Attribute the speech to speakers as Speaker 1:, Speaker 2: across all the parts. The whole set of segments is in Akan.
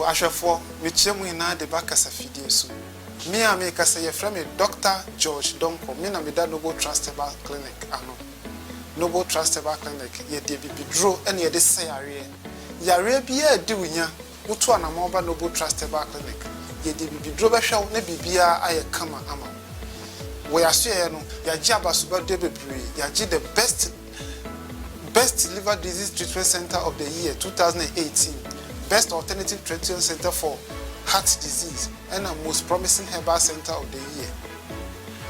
Speaker 1: ashafo mechemu ina de bakasa fidie so me a me kasa ye frame Dr. George Donko me na me da Noble Trustable Clinic ano Noble Trustable Clinic ye de bibidro ene ye de sayare yare bia di wunya woto anamo ba Noble Trustable Clinic ye de bibidro be hwa na bibia aye kama ama we asye no ya jaba suba de bebre ya ji the best liver disease treatment center of the year 2018, best alternative treatment center for heart disease, and a most promising herbal center of the year.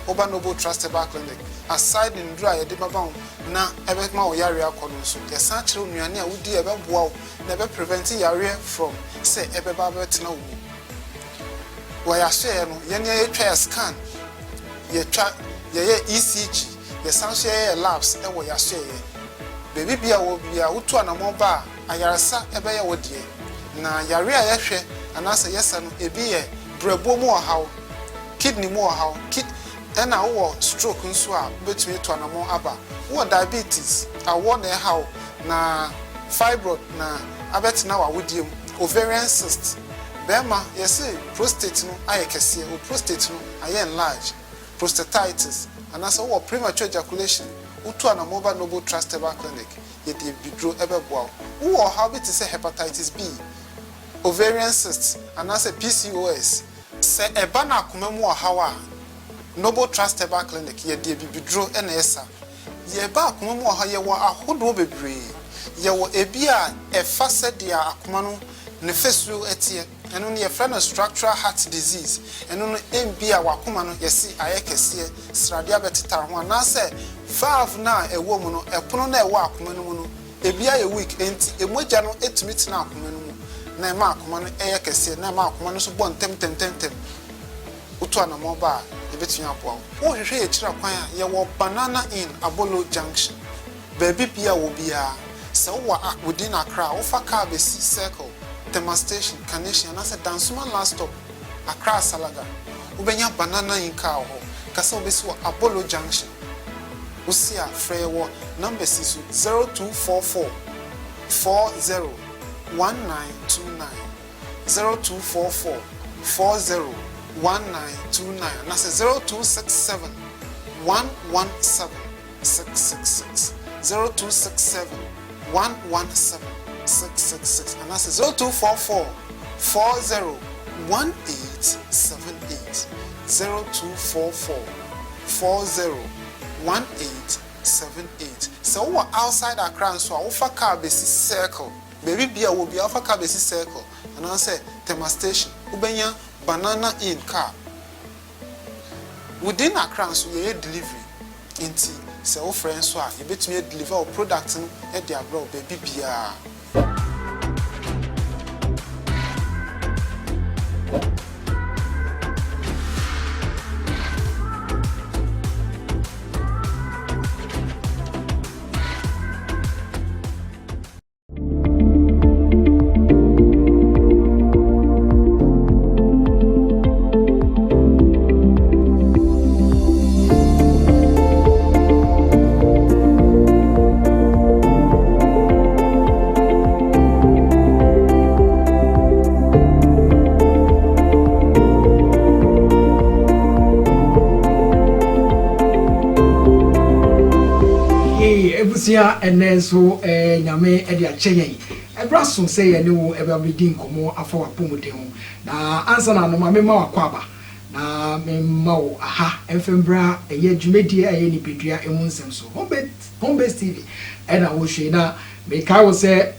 Speaker 1: Oba Noble Trustable Clinic, aside in dry edema na ebekma oyaria kononso, ya sanchiro nuane a wudi ebeboa na preventing yare from say ebeba betina wu. Wa ya share no ye ne ye scan, ye twa ye ECG, ye sanshare labs e wo ya share. Baby bia wo bia woto anamo ba ayaresa ebeye wodie na yare a yehwe anase yesa no ebi ye brebo mu ohaw kidney mu ohaw na wo stroke nso a betumi to anamo aba wo diabetes awo na ehaw na fibroid na abetina wa wodie ovarian cyst bema yesi prostate no ayekese o prostate no aye enlarge prostatitis anase wo premature ejaculation utu na mobile Noble Trustable Clinic ye de bidro ebeboa wo how bit say hepatitis B ovarian cysts and as a PCOS say eba na akoma mu hawa Noble Trustable Clinic ye de bidro NSA ye ba akoma mu ha ye wo ahodo bebre ye wo ebia efa sedia akoma no ne fesu etie eno ne ye friend structural heart disease eno no embia wakoma no yesi ayekese sradia beteta ho na say valve na ewo mu no epono na ewo akoma no mu no ebia ye weak enti emoja no etimi na akoma no mu na ma akoma no eyekese na ma akoma no so bo ntem utu anamo ba ebetumi aboa wo hwehwe ye kira kwan a ye wo Banana Inn Abolo Junction baby bia wo bia se wo within Accra wo fa car be circle Tema Station Carnation na se Dansuma last stop Accra Salaga ubenya Banana Inn car ho kasa obesi wo Abolo Junction usia frewo number 0244 40 1929 0244 40 1929 and that's 0267 117 666 0267 117 666 and that's 0244 40 1878 0244 40 1878 so we outside Accra so we fa car be circle baby bia wo bia fa car be circle and I say Tema Station ubenya Banana Inn car within Accra so ye delivery inti se wo friend so a ye betumi deliver our product no e dia bro baby bia
Speaker 2: and then so nyame e dia chenye ebraso say ye ne wo ebabedi nkomo afa wapomode ho na ansa na no mama wakwaba na memma wo aha emfembra eye dwumedi eye ni pedua emu nsem so home base TV e na wo hwe na me ka wo se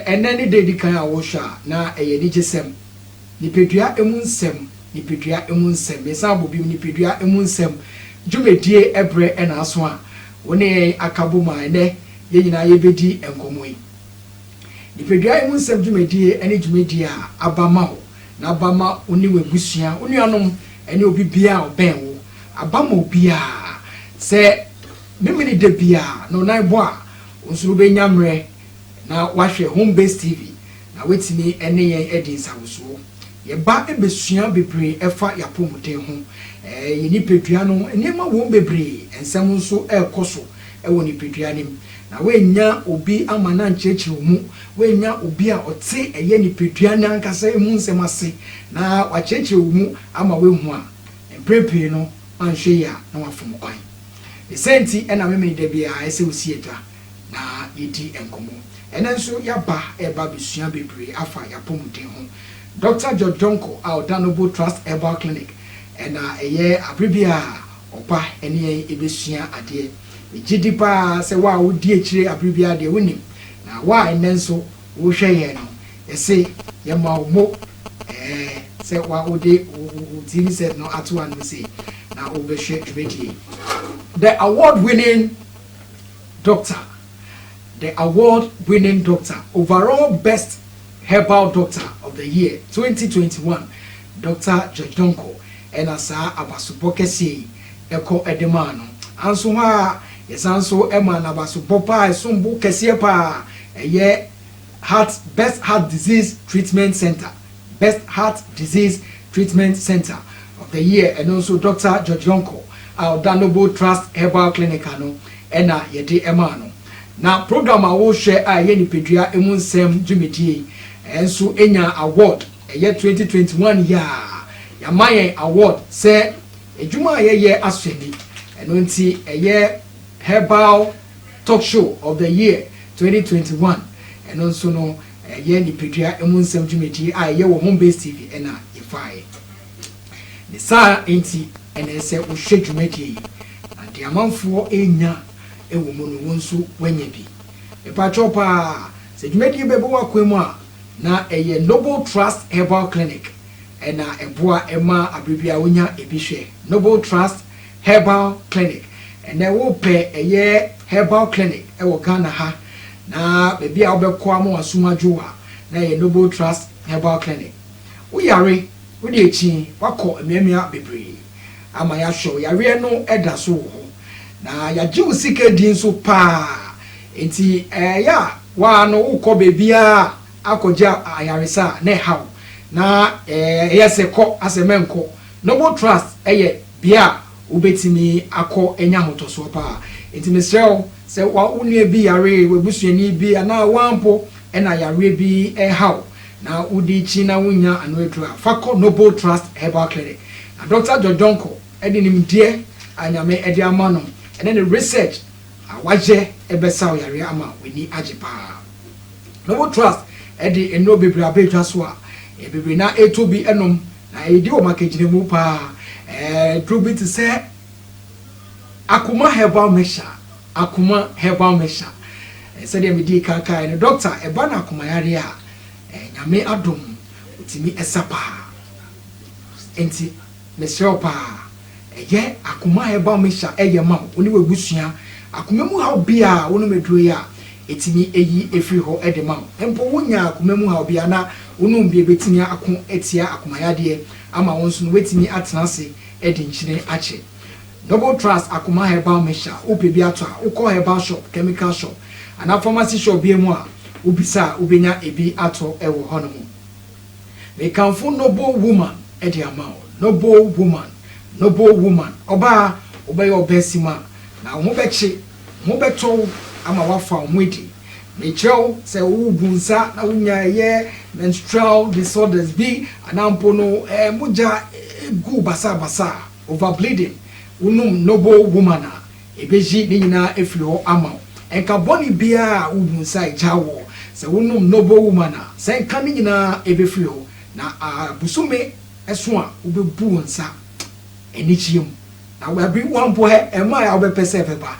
Speaker 2: enani dedi kan a wo hwa na eye ni jesem ni pedua emu nsem be sa bobi ni pedua emu nsem dwumedi ebre e na aso a woni akabuma ene ye nyina ye bedi enkomo yi dipedua emu nsem dwumedi ene dwumedi a abama ho na abama oni wegusua oni anom ene obi bia oben wo abama obi a se memini de bia no nan bo a onsuru be nyamre na wahwe Home Base TV na wetimi ene yen edi nsawoso ye ba ebesua bebre efa yapomode ho ye ni pedua no enema wo bebre ensem nso ekoso ewo ni pedua nim na wenya obi amana nchechiru mu wenya obi a ote eye ni pedua na nkasa emu nsem ase na wachechiru mu ama wehu a emprepe no anhwe ya na wafom kwan esenti ena meme de bia ese osieta na yedi enkomo ena nso yaba eba besua bebre afa yapomuden ho Dr. George Donko a Noble Trust Herbal Clinic ena eye abribia opa ene ebesua ade ejidi pa se wa odi ekire abribia de wonim na wa ene nso wo hwe ye no ese ye ma mo se wa odi TV set no atu an say na obehwe ebedi the award-winning doctor, overall best herbal doctor of the year 2021, Dr. George Donko, and asa abasuboke si eko edemano. Anso ha yesanso ema na abasubopa esumbu kese pa eye best heart disease treatment center, of the year, and also Dr. George Donko. Our Noble Trust Herbal Clinic ano ena yede emano na program a wo share a ye ni pedua emunsem dwumedie enso enya award eye 2021 ya mayen award se edwuma ye asweni eno nti eye Herbal Talk Show of the year 2021 eno nso no ye ni pedua emunsem dwumedie a ye wo home based TV ena ifai ni sa enti ene se wo hwedwumedie ante amanfo enya ewo mu no wonso wanya bi epa chopa se dwumedie bebo wakwemu a na eye Noble Trust Herbal Clinic ena eboa ema abribia wonya ebihwe Noble Trust Herbal Clinic ene wo pe eye Herbal Clinic ewo Ghana ha na bebi a obekọ ama asumadwoa na eye Noble Trust Herbal Clinic wo yare wo de echi wakọ emiamia bebre ama ya show ya re no eda so ho na ya ji usike din so pa enti ya wa no ukọ bebia akoja ayaresa na hawo na yese ko asemenko Noble Trust eye bia ubetimi akọ enya hotoso pa enti mesrel se wa unu bi yare webusuani bi ana wampo ena yare bi hawo na udi chi na wunya anoetu afako Noble Trust Herbal Clinic na Dr. George Donko edi nimdie anyame edi amano ene ne research awaje ebesa oyare ama weni ajepa Noble Trust edi eno bebre abetwa so a bebre na etobi enom na edi o makejine mu pa drubi to say akuma herbal mesha said dem di kanka ene doctor eba na akuma yare a nyame adom utimi esapa enti meseopa eye akuma herbal mesha eye ma oni webusua akuma mu ha bia wonu meduro ya etimi eyi efiri ho ede ma empo wonya akuma mu ha bia na wonu mbie betimi akon etia akuma yade ama wonso no wetimi atenase ede nchine ache Noble Trust akuma herbal mesha ope bia to a ukọ herbal shop chemical shop ana pharmacy shop bia mu a ubisa ubenya ebi ato ewo hono mu me kanfo noble woman ede ama noble woman oba obey obesima na ho beche ho beto ama wafa omwedi me chew se ubunsa na unya ye menstrual disorders bi anampo no muja gu basa over bleeding unum noble woman a ebeji ni nyina efiri ho ama enka boni bia ubunsa ijawo se unum noble woman a se enka ni nyina ebefiri ho na busume eso a ubebu nsa enichiem na we be one boy ema ya obepese peba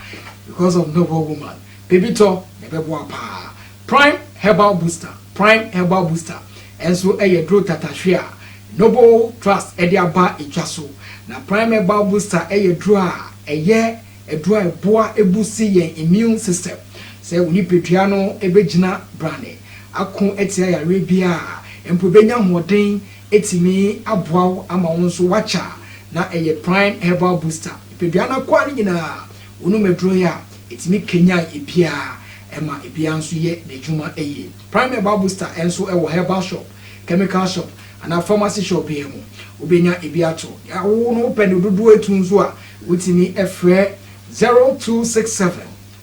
Speaker 2: because of noble woman baby to nebebo pa prime herbal booster enso eye dro tatahwe a Noble Trust ediaba etwaso na prime herbal booster eye dro a eye edro eboa ebusi yen immune system se uni pedua no ebegina brane akon etia ya rebia empo benya hoden etimi aboa ama wonso wacha na eye prime herbal booster pedua na kwa ni nyina unu medro ya etimi kenya epia ema epia nso ye nejuma eye prime herbal booster enso ewo herbal shop chemical shop ana pharmacy shop ye mu obenya ebiato ya wo no open dodo etu nso a wotimi efre 0267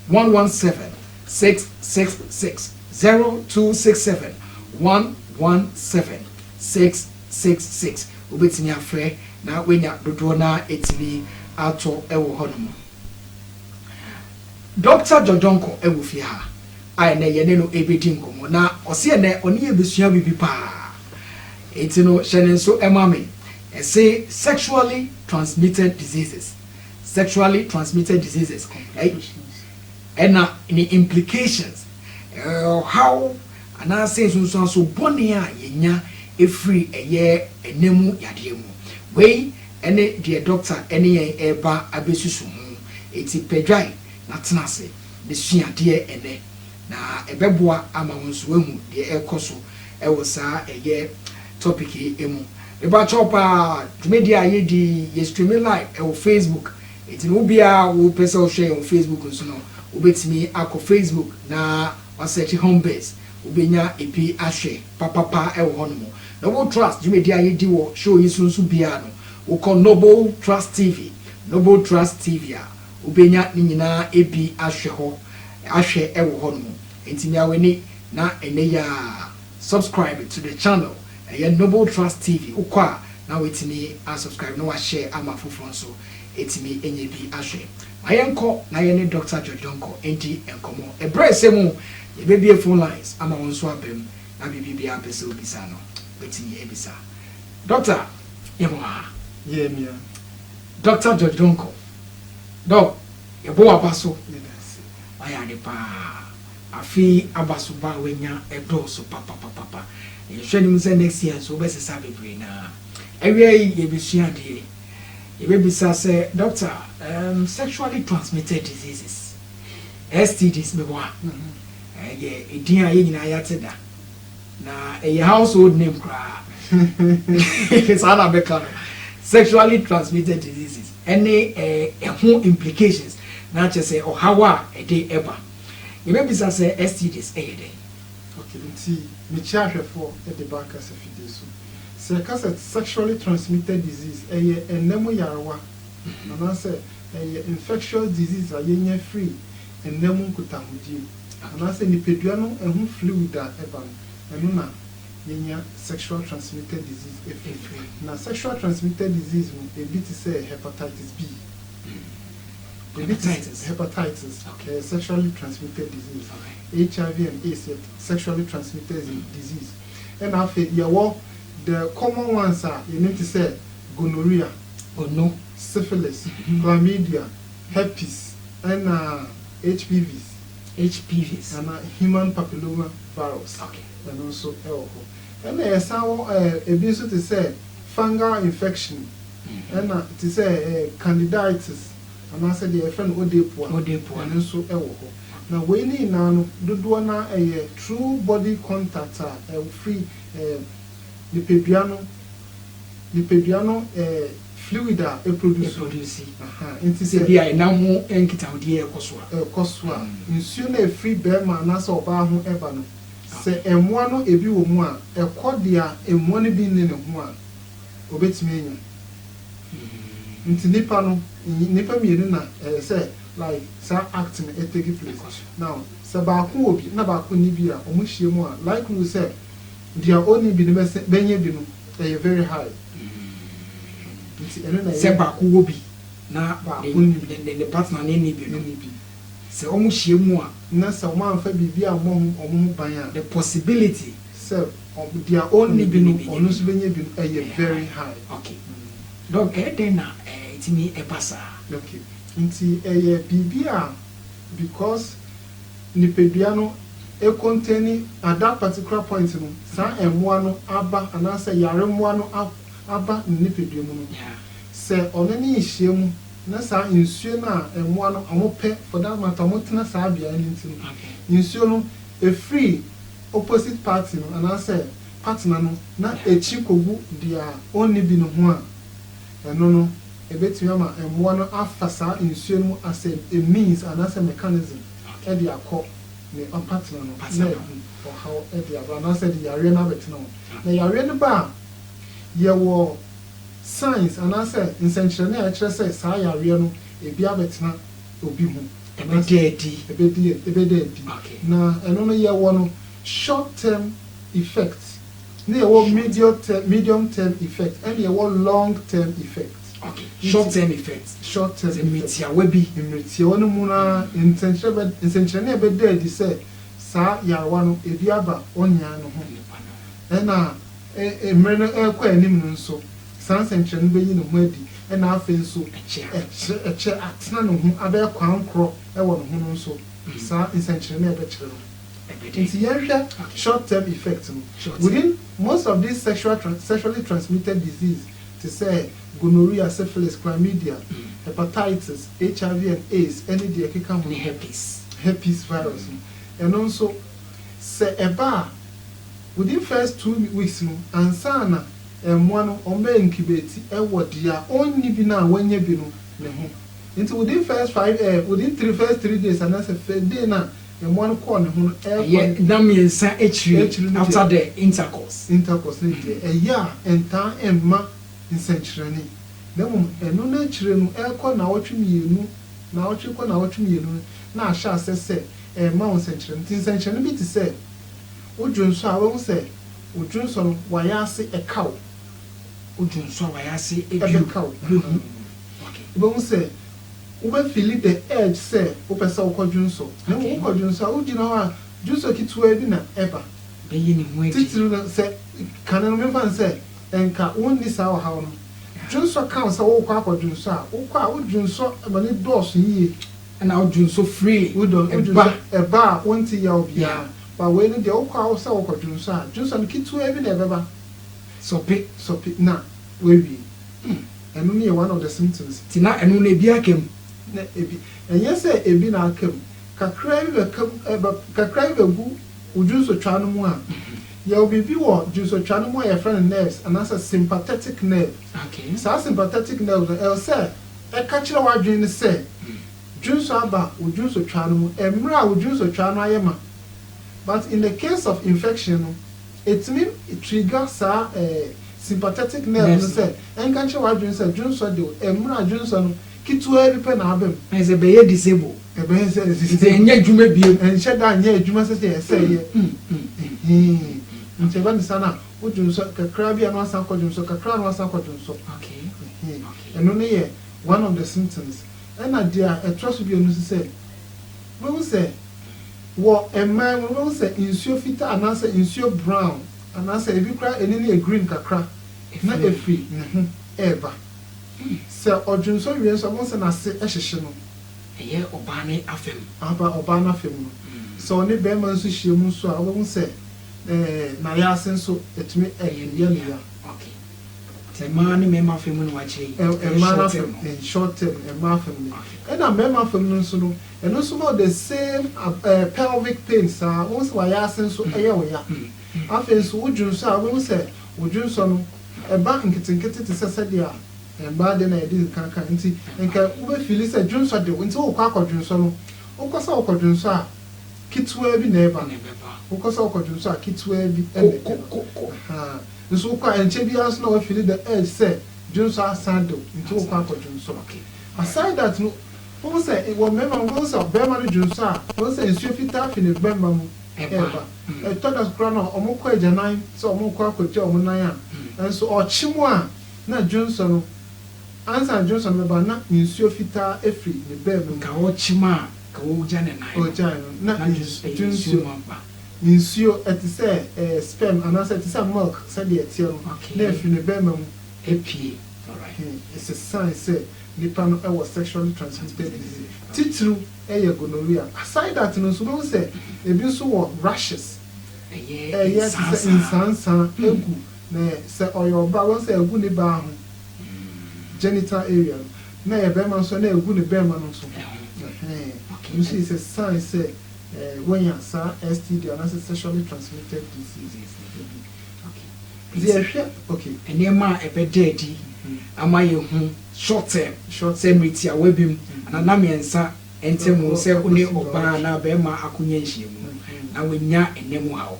Speaker 2: 117 666 0267 117 666 obetimi afre na wenya dodo na etimi ato ewo honom Dr. Jodonko ewo fi ha ai na ye ne no ebedi nkomo na ose ne oni ebesua bibi pa etino hyene so emame say sexually transmitted diseases and any implications how ana say so boni a yenya efri eye enemu yademu we ene the doctor ene eba abesusu mu eti pedwai na tenase de suade ene na ebeboa ama wonso ehu de ekoso ewo saa eye topic emu eba chopa media ye di ye streaming live ewo Facebook eti no bia wo pese o share on Facebook nso no obetimi akọ Facebook na wasearch home base obenya epi ahwe papapa ewo hono Noble Trust media ye di wo show yi sunsu bia no wo call Noble Trust TV obenya ni nyina ebi ahwe ho ahwe ewo hono entimi aweni na ene ya subscribe to the channel Noble Trust TV ukwa na wetimi subscribe no wa share ama foforo so etimi enye bi ahwe ayenko na ye ne Dr. Jodonko enti enkomo ebresemu ye be be phone lines ama wonso abem na bibi apese obisa no wetimi ebisa Doctor yemoa
Speaker 3: ye mia
Speaker 2: Dr. Jodonko doc yebo abaso aya ne pa afi abaso ba wenya edo so papa hwenim say next year so be sesa bebre na ewie ye besua de ye be bisa say doctor sexually transmitted diseases STDs me wa ye edin aye nyina ya teda na a household name kra it's ana beka sexually transmitted diseases any who implications na che say or how a dey ever ye be bisa say STDs dey
Speaker 3: okay nti me chiahwefo e de back as afide so say sexually transmitted disease enemu yarwa na say infectious disease ayenya free enemu nkutahudi na say nipedua no ehun fluid a eba enu na yenya sexual transmitted disease free na sexual transmitted disease no e bit say hepatitis B hepatitis okay. Sexually transmitted disease HIV and AIDS sexually transmitted disease and after the common ones are you need to say gonorrhea syphilis chlamydia herpes and HPVs and human papilloma virus
Speaker 2: okay
Speaker 3: and also alcohol and there's some abuse to say fungal infection and to say candidiasis and I said the friend odepo and also alcohol now we need now do na a true body contact free lipediano fluid a produce
Speaker 2: into say bia na ho enkita odi
Speaker 3: ekoswa nsuo na free bema na so ba ho eba no se emoa no ebi wo mu a ekodia emoa no bi ne ho a obetimi enya nti nipa mienu na say like some acting e take place now se ba ko obi na ba ko ni bi a omo hie mu a like we say dia only bi ne benye bi no e very high
Speaker 2: se ba ko obi na ba ko the partner na ni bi se omo hie mu a
Speaker 3: na se omo anfa bibi a omo ban a
Speaker 2: the possibility
Speaker 3: se dia only bi no onu so benye bi e very high
Speaker 2: okay donc then na itimi e passa
Speaker 3: okay nti bibi a because nipedua no e contain at that particular point no sa emoa no aba anasa yare moa no aba nipedua no se onani ihie mu na sa nsuo na emoa no omope for that matter mo tena sa bia ni nti no nsuo no e free opposite party no anasa partner no na echi kogu dia oni bi no ho a eno no ebetumi ama emoa no afasa nsuo no as a means and as a mechanism e dey akọ ne partner no na for how e dey aba na say the yare na betina no na yare no ba ye wo science and as a insenchene a kire say sa yare no ebi abetina obi hu ebedi na eno no ye wo no short term effect na ye wo medium term effect and ye wo long term effect.
Speaker 2: Okay, short term effect
Speaker 3: metia we bi metia wonu mu na intention e be dey say sa yawa no ebi aba onya no ho na emre no ekwa anim no nso san intention be yi no ho adi na afa nso eche atena no ho abe kwankro e wo no ho no nso sa intention e be kire no nti yehwe short term effect no within most of these sexually transmitted disease to say gonorrhea, syphilis, chlamydia, hepatitis, HIV and AIDS, any the herpes virus. And also say eba within first 2 weeks no ansana one ombe incubate e wodia only bi na wanye bi no ne ho. Into within first 3 days and that's a first day na one call ne ho
Speaker 2: that means after the intercourse
Speaker 3: a year and time emma insenchirani dem eno na chire no ekọ na wotwemienu na wotwekọ na wotwemienu na ahya asese ma insenchirani insenchirani bi ti se odwunso a wo se odwunso no wayase ekaw
Speaker 2: odwunso wayase
Speaker 3: ekaw okay bo se ube feel the edge se o pesa okodwunso na okodwunso a ugina ho junso kitwa bi na eba
Speaker 2: be yi ni ho edi
Speaker 3: titiru se kanano me fan se enka wonni sa o hawo no junso kan sa wo kwa akwadunso a wo kwa wo junso mani dose yi
Speaker 2: na wo junso free
Speaker 3: wo do eba wonti ya obia ba we no de wo kwa wo sa wo kwadunso a junso no kitu ebi na ebeba sopi na we wi enu ne one of the symptoms
Speaker 2: ti na enu na ebi akam
Speaker 3: na ebi enye se ebi na akam kakra bi gu ujunso twa no mu a ya obibi wo juso twa no mo ya friend nerves and as a sympathetic nerve.
Speaker 2: Okay.
Speaker 3: So sympathetic nerve el say e ka kire wadwen ni say juso aba ujuso twa no mo emra ujuso twa no ayema. But in the case of infection it mean it triggers sympathetic nerve no say en ka kire wadwen say juso de emra juso no kitu eri pe na abem.
Speaker 2: E say be ye disable.
Speaker 3: E be say
Speaker 2: enye dwuma biem.
Speaker 3: En sheda anya dwuma say ye. Nteba sana ujunso kakra bia no asan kwadunso kakra no asan kwadunso.
Speaker 2: Okay.
Speaker 3: Eno ne ye one of the symptoms. And dia e trust bi onu say we say wo emman we say insuo fita anase insuo brown anase ebi kra eni ne green kakra na efi eba se ojunso wie so mo se na se ehyehye no
Speaker 2: eye obane afem
Speaker 3: aba obana afem no so ne be man so hye mu so a wo say na ya senso etumi ya
Speaker 2: okay te man ni mema fem no wache
Speaker 3: man fem in short term man fem and na mema fem no so no and also about the same pelvic pains once wa ya senso eye wo ya afen so wujunso a wo say wujunso no eba nkitinkiti te sese dia eba de na edi kanka nti nka wo be feel say junso de nti wo kwa akwadunso no wo kosa akwadunso a kitwa bi na eba ukosa okojunso akitwa bi ha nso kwa enche bi aso na we feel the edge say junso asando into kwa akojunso okay aside that no who say wo member who say bema no junso a who say nsuo fita fi ne bema mu eba e to da skra no omukọ ejanan so omukọ akọje omunan a nso ochimo a na junso no ansa junso no ba na nsuo fita efri ne bema mu
Speaker 2: ka ochima ka wo jane nan
Speaker 3: na junso insuo eti say sperm and as eti say milk say the etie no na efi ne bema mu
Speaker 2: epie alright
Speaker 3: it's a sign say nipa no was sexually transmitted disease titru gonorrhea aside that no so no say ebi so wo rashes sansan egu na say oyo ba won say egu ne ba ho genital area na e bema so na egu ne bema no so you see it's a sign say when you say STD and that's sexually transmitted disease. Okay.
Speaker 2: And your ma a bed daddy, am I short term with your webbing, and a namiansa, and Temu say only Obana, Bema, Akunyashi. Now we nya and Nemo how.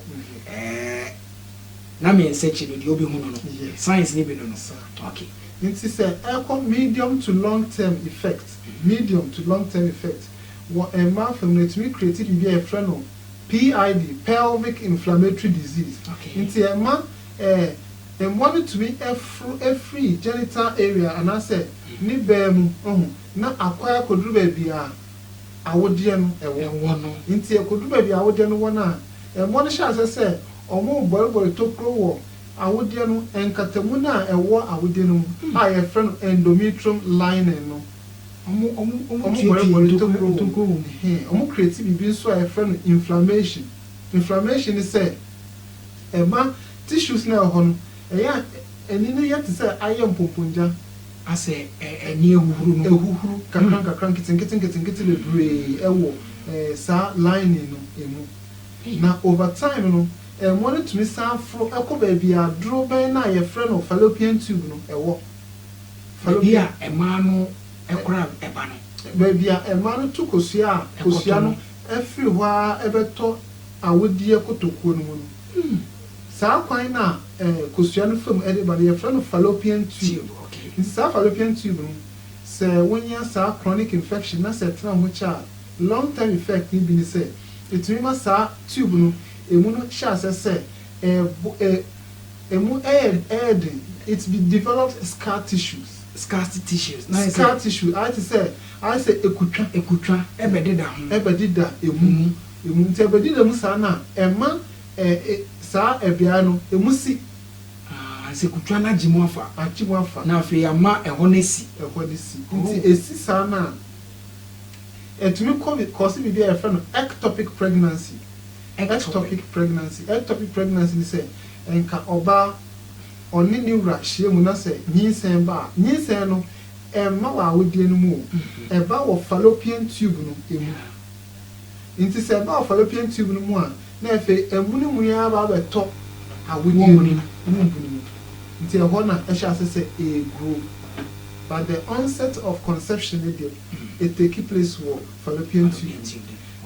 Speaker 2: Namian said you will be science living on us. Okay.
Speaker 3: It is a medium to long term effect. Medium to long term effect. wɔ ɛma fam no etumi create bi a yɛfrɛ no PID, pelvic inflammatory disease. Nti ɛma mmoa no tumi ɛfiri genital area anaasɛ ne bɛɛ mu na akɔya koduru baabi a awodeɛ no ɛwɔ no. Nti koduru baabi a awodeɛ no wɔ no a mmoa no hyɛ ase sɛ ɔmo bɔrebɔre tokuro wɔ awodeɛ no nkatamu no a ɛwɔ awodeɛ no mu a yɛfrɛ no endometrium lining no. Ɔmo create biribi nso a yɛfrɛ no inflammation. Inflammation is say ɛma tissues na ɛhɔ no ɛyɛ ɛni no yɛ te sɛ ayɛ mpomponja
Speaker 2: asɛ ɛni ehuhuru
Speaker 3: kakra nkete bebree ɛwɔ saa lining no emu na over time no ɛmo no tumi san foro ɛkɔ baabi a duro bɛn na yɛfrɛ no fallopian tube no ɛwɔ
Speaker 2: baabi a ɛmaa no ɛkora ɛba no
Speaker 3: baabi a ɛmaa no to kosua a kosua no ɛfiri hɔ a ɛbɛtɔ awodie kotokuo no mu no saa kwan na kosua no fam ɛde ba yɛfrɛ no fallopian tube. Nti saa fallopian tube no sɛ wonya saa chronic infection na sɛ tena ho kyɛ a long term effect ni bi ni sɛ etumi ma saa tube no emu no hyɛ asɛ sɛ emu ɛyɛ it be developed scar tissues.
Speaker 2: Scar tissue
Speaker 3: I say ekutwa
Speaker 2: ɛbɛdeda ho
Speaker 3: ɛbɛdeda emu nti ɛbɛdeda mu saa na ɛma saa ɛbea no emu si
Speaker 2: sɛ kutwa na agye mu afa na afei ama ɛhɔ no si
Speaker 3: nti esi saa na ɛtumi kɔsi biribi a yɛfrɛ no ectopic pregnancy ni sɛ nka ɔbaa ɔne ne wura hyia mu na sɛ nyinsɛn ba nyinsɛn no ɛma wɔ awodie no mu ɛba wɔ fallopian tube no emu nti sɛ ɛba wɔ fallopian tube no mu a na afei ɛmunimuni aba abɛtɔ awodie no mu nti ɛhɔ na ɛhyɛ ase sɛ ɛgrow but the onset of conception it take place wɔ fallopian tube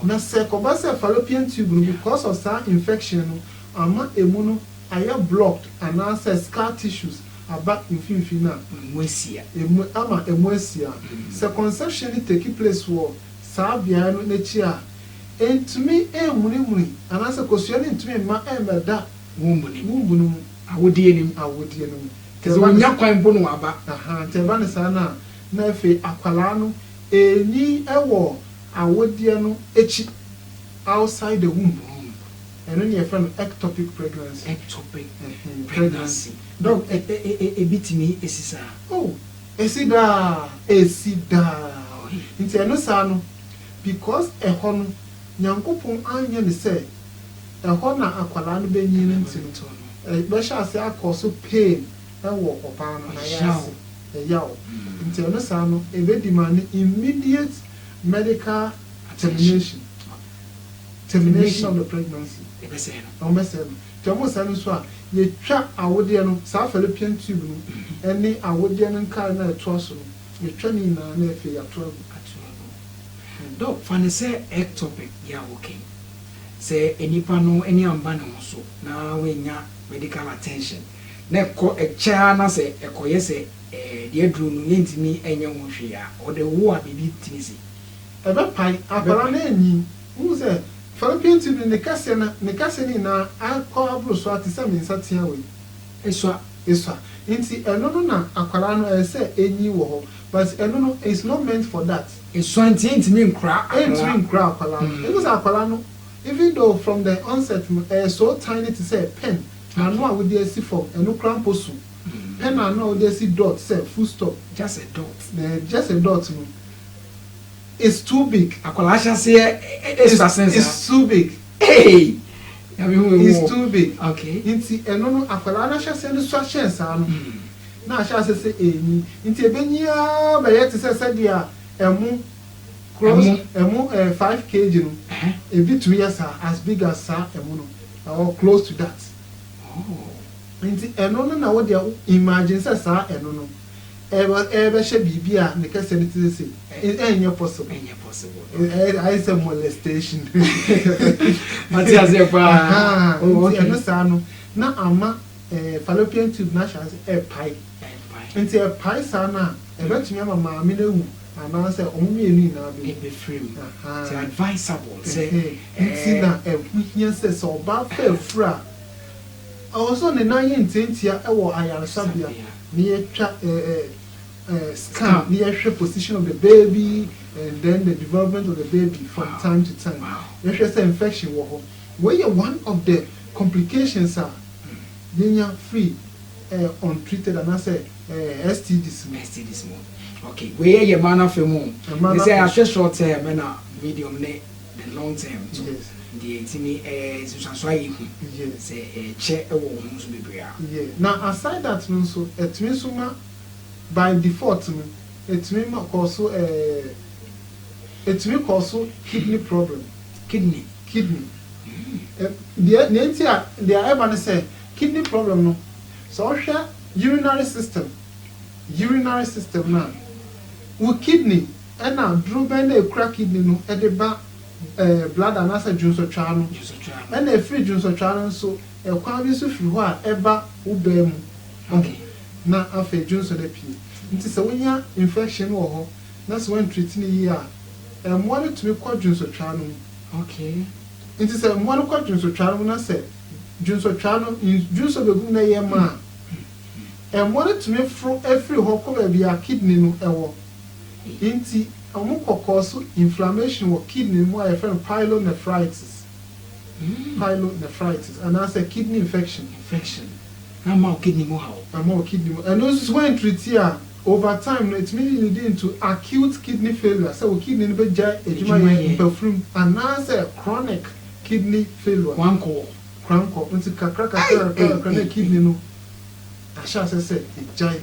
Speaker 3: na sɛ kɔba sɛ fallopian tube no because of saa infection no ama emu no ayɛ blocked anaasɛ scar tissues aba mfimfini na emu asia sɛ conception no take place wɔ saa bea no n'akyi a entumi emunimuni anaasɛ kosua no ntumi ma ɛmɛda wumbu no mu
Speaker 2: awodie nim
Speaker 3: tɛ
Speaker 2: wonya kwan bo no aba
Speaker 3: tɛba ne saa na afei akwalaa no enyi ɛwɔ awodie no akyi outside the womb ɛno ne yɛfrɛ no ectopic pregnancy
Speaker 2: dɔk ebitimi esi saa
Speaker 3: esi daa nti ɛno saa no because ɛhɔ no nyankopɔn anyɛ ne sɛ ɛhɔ na akwalaa no bɛnyi no nti no bɛhyɛ ase akɔ so pain ɛwɔ ɔbaa no na ɛyaw nti ɛno saa no ɛbɛdi ma ne immediate medical termination of the pregnancy
Speaker 2: ɛbɛsɛ
Speaker 3: no nti ɔmo sɛ no so a yɛtwa awodeɛ no saa fallopian tube no ɛne awodeɛ no nkae na ɛtoa so no yɛtwa ne nyinaa na afei yɛato agu
Speaker 2: dɔk fa ne sɛ ectopic yɛ a wɔkɛn sɛ enipa no ani amba ne ho so na wɔanya medical attention na ɛkɔ ɛkyɛa na sɛ ɛkɔyɛ sɛ deɛ duro no yɛntumi ɛnyɛ ho hwee a ɔde wo a biribi tumi si
Speaker 3: ɛbɛpae akwara no anyi wohu sɛ fallopian tube ne kase nyinaa akɔ aboro so ate sɛ me nsa tea wei
Speaker 2: esua
Speaker 3: nti ɛno no na akwara no ɛyɛ sɛ ɛnyi wɔ hɔ but ɛno no is not meant for that
Speaker 2: esua nti yɛntumi nkora
Speaker 3: akwara no ɛgu sɛ akwara no even though from the onset so tiny to say pen na no a wode asi from eno crampo so pen na no wode asi dot say full stop
Speaker 2: just a
Speaker 3: dot no it's too big
Speaker 2: akwala sha say
Speaker 3: it's too big
Speaker 2: hey
Speaker 3: it's too big
Speaker 2: okay
Speaker 3: nti eno no akwala na sha say no so chance ano na sha say eni nti ebenyia ba yet say dia emu close emu 5 kg no a bit 2 years as big as emu no or close to that nti eno no na wo dia imagine say eno no ebe she bibia ne kase ne ti say enye possible I say molestation
Speaker 2: Matias e pa
Speaker 3: eno sa no na ama fallopian tube na sha say pai nti pai sa na ebe tumi ama maame na wu anaasɛ ɔmo mmienu nyinaa
Speaker 2: be free. It's advisable. Say,
Speaker 3: nti na ɛhia sɛ sɛ ɔbaa fɛ afura ɔwɔsɔ ne nan yɛ ntiantia ɛwɔ ayaresabea ne yɛtwa scan ne yɛhwɛ position of the baby and then the development of the baby from time to time. Yɛhwɛ sɛ infection wɔ hɔ. Wɔyɛ one of the complications a yɛnya free untreated anaasɛ STDs mu.
Speaker 2: STDs mu. Okay, we are man of a moon. They say after short term and medium ne the long term.
Speaker 3: Yes.
Speaker 2: The timi susaswai say check a woman to be bria.
Speaker 3: Yeah. Now aside that so it means by default it means also kidney problem.
Speaker 2: Kidney.
Speaker 3: The everyone say kidney problem no. So urinary system now. With kidney and now drew bend a crack kidney no at the back blood and as a juice or channel and a free juice or channel so a quantity so few ever ubem. Okay. Now after juice or the pee. It is a winner infection or that's when treating a year and wanted to be called juice or channel.
Speaker 2: Okay.
Speaker 3: It is a one called juice or channel when I said juice or channel is juice of the good man. And wanted to make through every hole be a kidney no ewo. Inti amuko cause inflammation or kidney more a friend pyelonephritis. Pyelonephritis and that's a kidney infection.
Speaker 2: I'm more kidney more how.
Speaker 3: I'm more kidney. And those when treat here over time it may lead into acute kidney failure. So kidney be jai perfume and that's a chronic kidney failure.
Speaker 2: Cranko.
Speaker 3: Into chronic kidney no. I shall say it jai.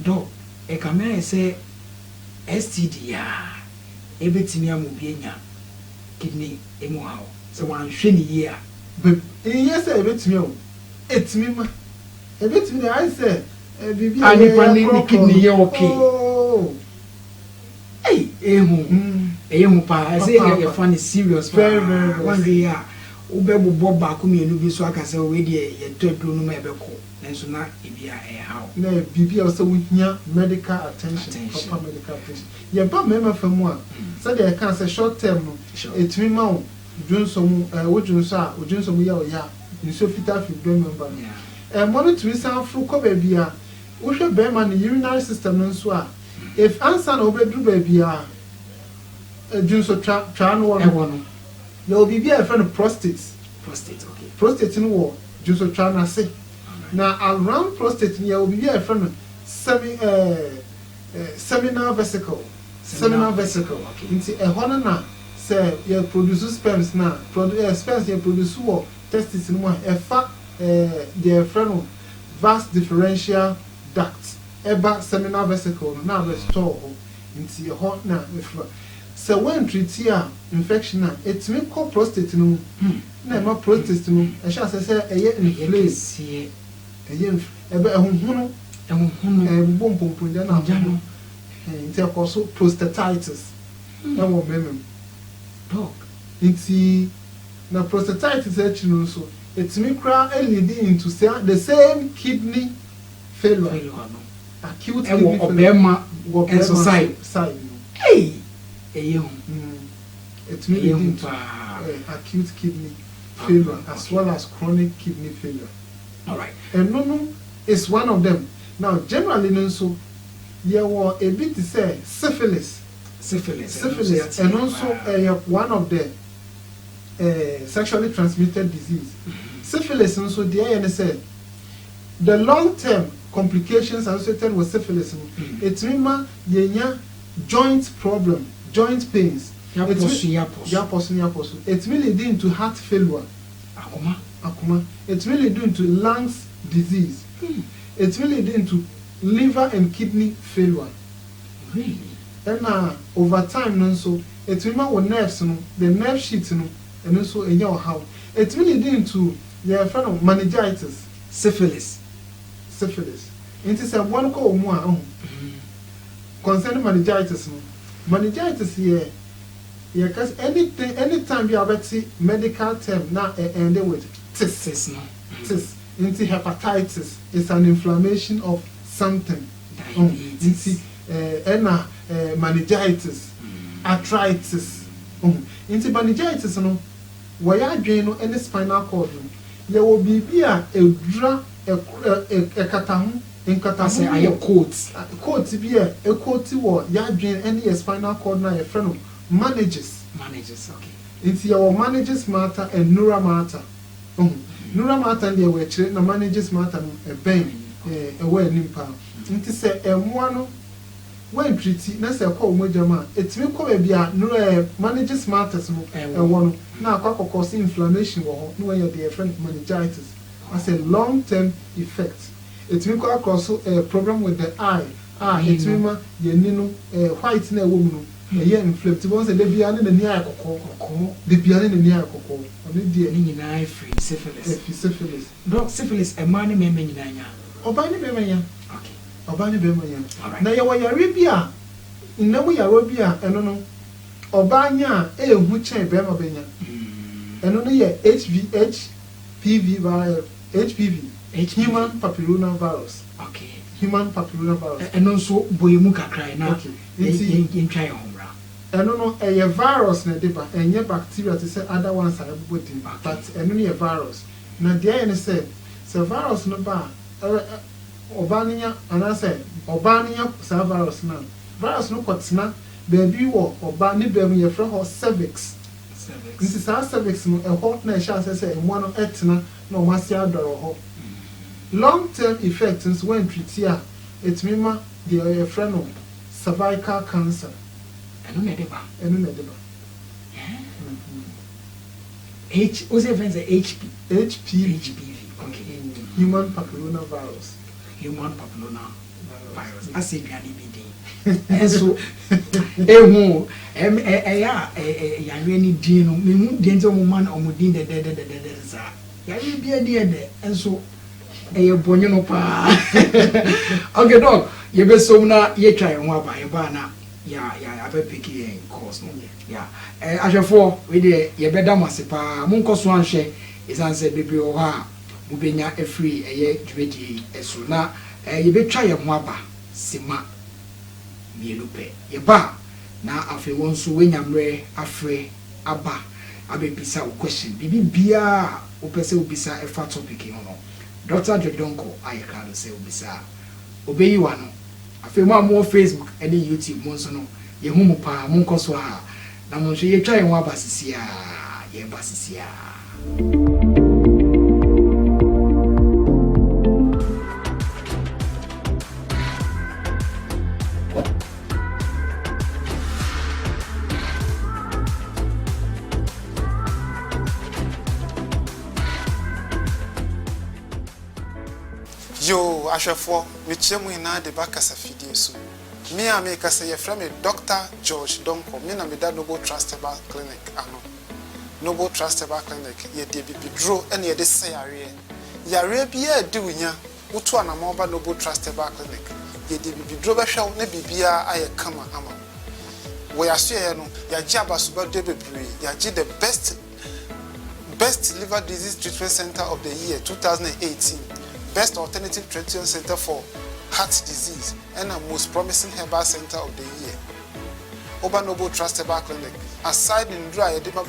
Speaker 2: Do a camera say STD ya ebetimi amobienya kidney emu how so one hwe year
Speaker 3: but yes ebetimi o etimi ma ebetimi I say bibi
Speaker 2: ani kidney ye okay hey ehun pa I say you funny serious
Speaker 3: very
Speaker 2: one day ya ubebo ba ko mienu bi so aka say we dey ye todro no ma ebeko enso na ebia how
Speaker 3: na bibi also we hear medical attention proper medical attention ye ba mema famu a say dey can say short term no etimi ma o dwonsom wodwonso a wodwonsom ye o ya nso fita fi be member monitor san fru ko ba bia wo hwe be ma ne urinary system no nso a if answer na obedru ba bia dwonso twa no wo there will be a friend prostate,
Speaker 2: okay.
Speaker 3: Prostate in war, just a trying to say. Now, around prostate, there will be a friend seminal vesicle. Seminal vesicle. Okay. Into a honor say, you produce sperms now. Sperms, you produce war, testis in one. A fact, their friend vast differential duct. Eba seminal vesicle, now restore into your hot now. So when treat here infection it may call prostate no na ma prostate no e sha say inflames here ehunhunu bompompo nda na jano nti akoso prostatitis na wo memem dog nti na prostatitis actually so it may cry lead into the same kidney failure acute kidney failure
Speaker 2: exercise hey
Speaker 3: it may lead into acute kidney failure as well as chronic kidney failure.
Speaker 2: All right.
Speaker 3: And no is one of them. Now, generally, also, there were a bit to say syphilis, and also one of the sexually transmitted disease. Syphilis, also, the said the long-term complications associated with syphilis. It's remember the joint problem. Joint pains. It's really leading to heart failure. Akuma. It's really leading to lungs disease. It's really leading to liver and kidney failure.
Speaker 2: Really?
Speaker 3: And over time, also, it's remember with nerves, the nerve sheets, and also in your house. It's really leading to the friend of meningitis.
Speaker 2: Syphilis. It is a one call more concerning meningitis. Meningitis here, because anytime you have a medical term now end with tis, into hepatitis, it's an inflammation of something.
Speaker 3: ɛna meningitis arthritis nti meningitis no wɔyɛ adwen no ɛne spinal cord no yɛwɔ biribi a edura ɛkata ho nkata
Speaker 2: say ayɛ
Speaker 3: coat bi a ekoti wɔ yɛadwen ɛne yɛ spinal cord na yɛfrɛ no manages
Speaker 2: okay
Speaker 3: nti yɛwɔ manages matter and neural matter neural matter deɛ wɔ akyire na manages matter no ɛbɛn ɛwɔ anim paa nti sɛ ɛmoa no when treaty na sɛ kɔ wɔn gyama etimi kɔ baabi a neural manages matters no ɛwɔ no na akɔ cause inflammation wɔ hɔ na wɔyɛ deɛ yɛfrɛ no meningitis as a long term effect etimi kɔ across a problem with the eye etimi ma yɛni no white na ɛwɔ mu no ɛyɛ inflamed ti wɔn sɛ de bia ne n'ani ayɛ kɔkɔɔ de bia ne n'ani ayɛ kɔkɔɔ ɔne deɛ
Speaker 2: ne nyinaa free
Speaker 3: syphilis
Speaker 2: dɔk syphilis ɛmaa ne mɛmɛ nyinaa nya
Speaker 3: ɔbaa ne bɛrima nya
Speaker 2: okay
Speaker 3: ɔbaa ne bɛrima nya na yɛwɔ yare bi a nnam yare bi a ɛno no ɔbaa nya a ɛyɛ hu kyɛn bɛrima bɛnya ɛno no yɛ HPV human papilloma virus human papilloma virus
Speaker 2: ɛno nso boye mu kakra na yɛntwa yɛ ho mra
Speaker 3: ɛno no ɛyɛ virus na de ba ɛnyɛ bacteria te sɛ other ones a ɛbobɔ din but ɛno no yɛ virus na deɛ yɛ ne sɛ virus no ba ɔbaa no nya anaasɛ ɔbaa no nya saa virus no kɔtena baabi wɔ ɔbaa ne baamu yɛfrɛ hɔ cervix nti saa cervix no ɛhɔ na ɛhyɛ asɛ sɛ ɛmoa no ɛtena na ɔmo ase adɔrɔ hɔ long term effect nso when treat a etumi ma deɛ yɛfrɛ no cervical cancer
Speaker 2: ɛno na ɛde ba HPV
Speaker 3: okay human papilloma virus
Speaker 2: ase aduane bi din ɛnso ehu ɛyɛ a yare ni din no memu din nti ɔmo man ɔmo din dɛdɛdɛdɛdɛ saa yare bi adi ɛdɛ ɛnso ɛyɛ bɔnye no paa okay dog yɛbɛsom na yɛtwa yɛn ho aba yɛba na abɛpiki yɛn course no ahwɛfoɔ wei deɛ yɛbɛda mo ase paa monkɔ so anhwɛ ɛsiane sɛ bebree wɔ hɔ a mobɛnya afiri ɛyɛ dwumadie ɛso na yɛbɛtwa yɛn ho aba sima mmienu pɛ yɛba na afei wɔn nso wɔanya mmerɛ afrɛ aba abɛbisa wo question biribi biara wopɛ sɛ wobisa ɛfa topic yi ho no Dr. Jodonko ayɛka no sɛ wobisa obɛyi wa no afei mo a mowɔ Facebook ne YouTube mo nso no yɛhu mu paa monkɔ so a na mo nso yɛtwa yɛn ho aba sisiaa yɛba sisiaa
Speaker 1: Yo, Ashafo, Michemu ina de Bakasa Fidie so. Me a make us a friend, Dr. George Donko, me na me da Noble Trustable Clinic, ano. Noble Trustable Clinic, ye de be draw and ye de say yare be a doing utu an amoba Noble Trustable Clinic. Ye de be draw a show, ne bibia I kama ama. We are saying, ya jabba suba de bebre, ya the best liver disease treatment center of the year 2018. Best alternative treatment center for heart disease and a most promising herbal center of the year. Oba Noble Trustable Clinic. Aside in dry edema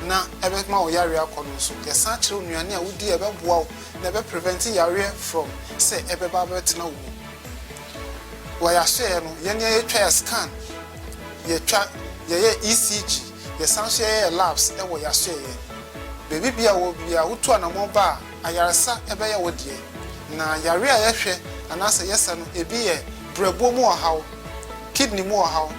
Speaker 1: na ebekma oyaria konuso. Yesa chiro nuane a wudi ebeboa na preventing yaria from say ebeba betina wu. Wa ya share no ye ne twa scan. Ye twa ye ECG. Ye san share labs e wo ya share. Baby bia wo bia wutu anamo ba ayaresa ebe ya wodie. Na yare a yɛhwɛ anase yɛsa no ebi yɛ brɛbo mu ɔhaw kidney mu ɔhaw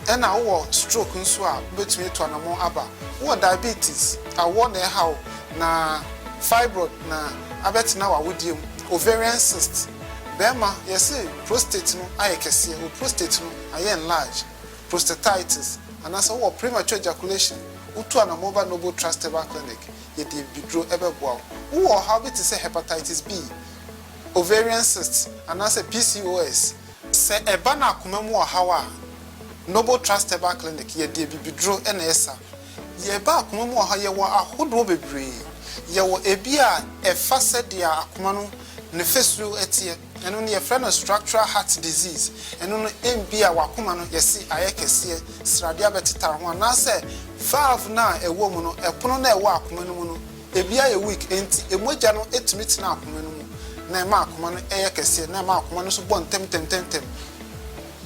Speaker 1: ɛna wo stroke nso a betumi to anamo aba wo diabetes awɔ na ɛhaw na fibroid na abɛtena wa wodiem ovarian cyst bema yɛse prostate no ayɛ kɛseɛ o prostate no ayɛ enlarge prostatitis anase wo premature ejaculation utu anamo ba Noble Trustable Clinic yɛde bidro ɛbɛboa wo ɔhaw bi te sɛ hepatitis B ovarian cyst and as a PCOS say a bana kumamu hawa Noble Trustable Clinic ye de bibidro NSA ye ba kumamu ha ye wa ahodo bebre ye wo ebia e fa said ya akuma no ne fesu etie ɛno no yɛfrɛ no structural heart disease ɛno no ɛmbi a wakoma no yɛsi ayɛ kɛseɛ sradeɛ abɛteta ho anaasɛ valve na ɛwɔ mu no ɛpono na ɛwɔ akoma no mu no ebi ayɛ weak enti emogya no etumi tena akoma no mu na ɛma akoma no ɛyɛ kɛseɛ na ɛma akoma no so bɔ ntɛm